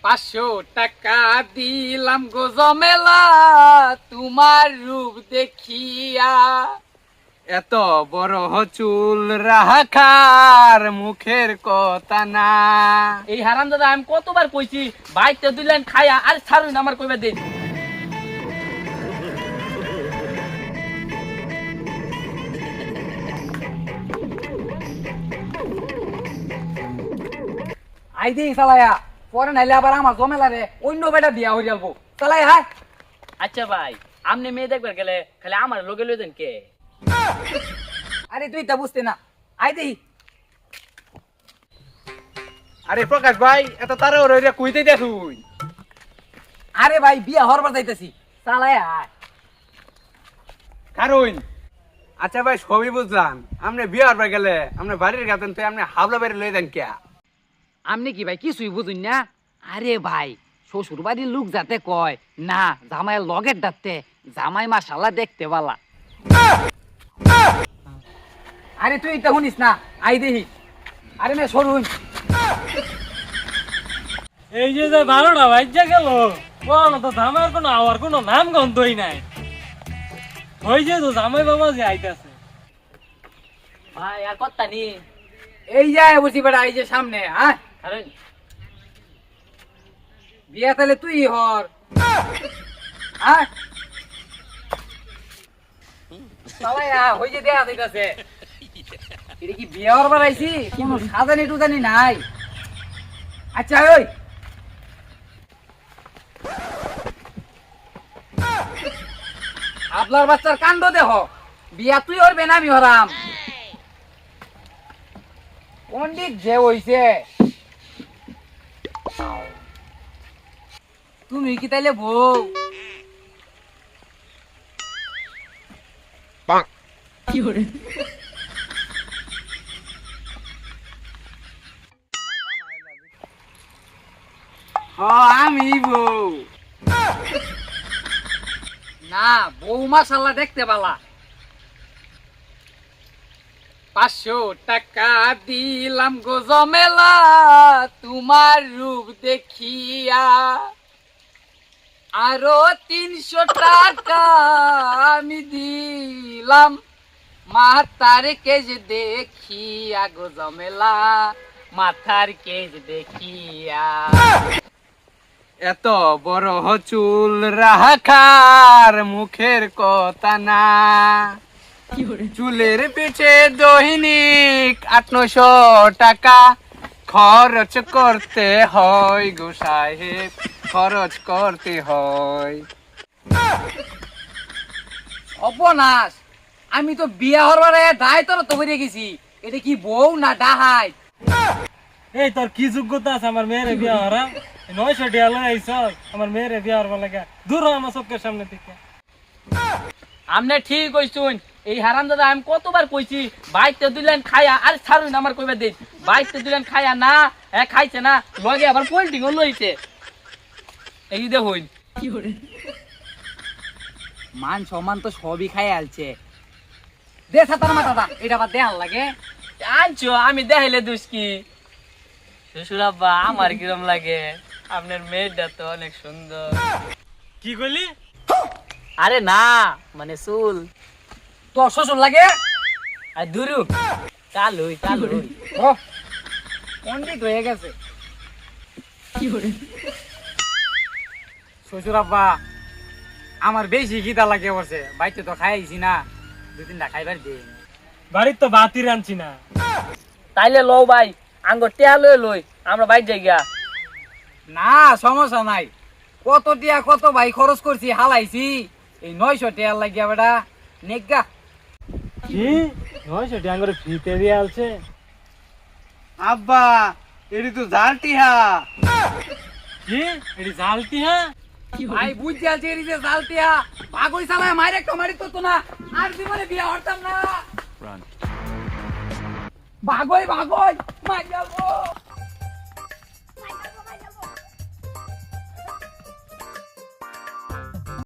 500 টাকা দিলাম গো জমেলা তোমার রূপ দেখিয়া। এত বড় চুল রাখার মুখের কথা না। এই হারাম দাদা আমি কতবার কইছি বাইতে দিলেন খায়া আর ছাড়ুন আমার কইবা দিন। আই দিই চালায়া পরে নাইলে আবার আমার জমেলা রে অন্য বেটা বিয়া হয়ে যাবো। চালাই হাই। আচ্ছা ভাই আপনি মেয়ে দেখবার গেলে খালি আমার লগে লই দেন কে? আরে তুই তা বুঝতে না। আই দিই। আরে প্রকাশ ভাই এত তারা ওরে কইতে দে তুই। আরে ভাই বিয়া হরবার যাইতাছি। চালাই হাই। কারণ আচ্ছা ভাই সবই বুঝলাম, আপনি বিয়ে হবার গেলে আপনি বাড়ির গাতেন তো আপনি হাবলা বাড়ি লই দেন কে? আপনি কি ভাই কিছুই বুঝুন না? আরে ভাই শ্বশুর বাড়ির লোক যাতে কয় না জামাইয়ের লগের ডাকতে জামাই মাশাআল্লাহ দেখতে বালা। আরে তুই এটা শুনিস না। আই দেহি। আরে মে সরুন। এই যে 12টা বাজে গেল কোন তো জামাইয়ের কোনো আওয়ার কোনো নাম গন্ধই নাই। ওই যে তো জামাই বাবা যে আইতাছে। ভাই আর কথা নি। এই যায় বুঝি বেটা এই যে সামনে। হ্যাঁ আরে বিয়া তাহলে তুই হর। হ্যাঁ সবাই হই যে দেয়া দিতেছে। এটা কি বিয়া হরবার আইছি? কোনো সাজানি টুজানি নাই। আচ্ছা ওই আপনার বাচ্চার কাণ্ড দেহ। বিয়া তুই হরবে না আমি হরাম। পণ্ডিত যে হইছে তুমি কি তাইলে বউ? কি করে আমি বউ না? বউ মাশাআল্লাহ দেখতে পালা। 500 টাকা দিলাম গো জমেলা তোমার রূপ দেখিয়া। আরো 300 টাকা আমি দিলাম মাথার কেজ দেখিয়া গো জমেলা মাথার কেজ দেখিয়া। এত বড় চুল রাখার মুখের কথা না। চুলের পিছে দৈনিক 800 টাকা খরচ করতে হয় গো সাহেব, খরচ করতে হয়। অপনাশ আমি তো বিয়া হরবার দায় তোর তো বেরিয়ে গেছি। এটা কি বউ না ডাহাই? এই তোর কি যোগ্যতা আছে আমার মেয়েরে বিয়া হরা? 900 টাকা লই আইছ আমার মেয়েরে বিয়া হরবা লাগা। দূর হ আমার চোখের সামনে থেকে। আপনি ঠিক কইছুন। এই হারাম দাদা আমি কতবার কইছি বাইতে দিলেন খায়া আর ছাড়ুন আমার কইবা দিন। বাইতে দিলেন খায়া না খাইছে না লগে আবার পোল্টিং লইছে। এই দেখুন মান সম্মান তো সবই খাই আলছে। দে সাতার মাথাটা এটা আবার দেখার লাগে। আনছো আমি দেখাইলে দোষ কি? শ্বশুর আব্বা আমার কিরম লাগে? আপনার মেয়েটা তো অনেক সুন্দর। কি কইলি? আরে না মানে চুল তোর শ্বশুর লাগে? আর দুরু চালুই চালুই। ও পণ্ডিত হয়ে গেছে। শ্বশুর আব্বা আমার বেশি খিদা লাগে বসে। বাইতে তো খাইছি না, 2-3টা খাইবার দিন। বাড়ির তো বাতি রাঁধছি না। তাইলে লও ভাই আঙ্গুর টেহা লই লই আমরা বাইর যাই গিয়া। না সমস্যা নাই। কত টিয়া কত ভাই খরচ করছি হালাইছি। এই 900 টাকা লাগিয়া বেটা নেগা। কি 900 টাকা করে ফ্রিতে দিয়ে আলছে? আব্বা এটি তো জালটিহা। কি এটি জালতি? হ্যাঁ ভাই বুঝতে আলছে এই যে জালটিয়া পাগল চালায় মাইরে একটা মারি তো না। আর জীবনে বিয়া হরতাম না। ভাগই ভাগই মার যাবো।